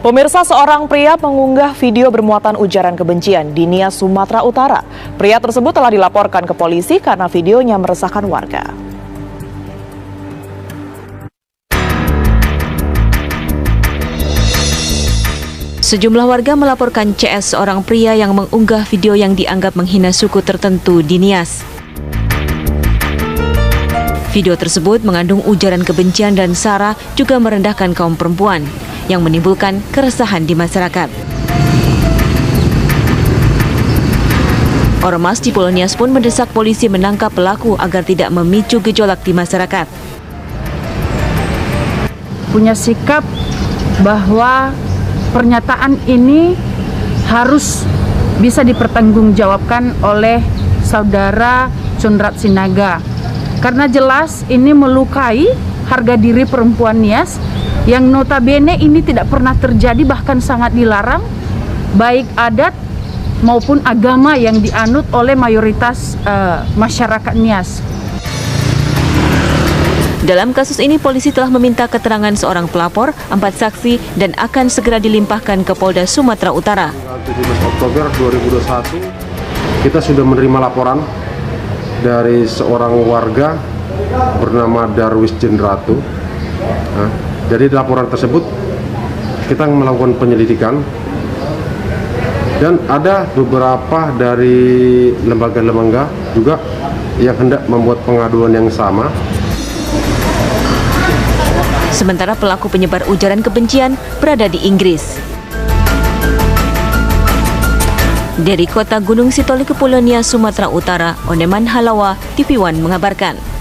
Pemirsa, seorang pria mengunggah video bermuatan ujaran kebencian di Nias, Sumatera Utara. Pria tersebut telah dilaporkan ke polisi karena videonya meresahkan warga. Sejumlah warga melaporkan CS, seorang pria yang mengunggah video yang dianggap menghina suku tertentu di Nias. Video tersebut mengandung ujaran kebencian dan sara, juga merendahkan kaum perempuan, yang menimbulkan keresahan di masyarakat. Ormas di Pulau Nias pun mendesak polisi menangkap pelaku agar tidak memicu gejolak di masyarakat. Punya sikap bahwa pernyataan ini harus bisa dipertanggungjawabkan oleh saudara Cundrat Sinaga, karena jelas ini melukai harga diri perempuan Nias yang notabene ini tidak pernah terjadi, bahkan sangat dilarang, baik adat maupun agama yang dianut oleh mayoritas masyarakat Nias. Dalam kasus ini, polisi telah meminta keterangan seorang pelapor, 4 saksi, dan akan segera dilimpahkan ke Polda Sumatera Utara. 17 Oktober 2021, kita sudah menerima laporan dari seorang warga bernama Darwis Jenratu. Jadi laporan tersebut kita melakukan penyelidikan dan ada beberapa dari lembaga-lembaga juga yang hendak membuat pengaduan yang sama. Sementara pelaku penyebar ujaran kebencian berada di Inggris. Dari kota Gunung Sitoli, Kepulauan Nias, Sumatera Utara, Oneman Halawa, TV One mengabarkan.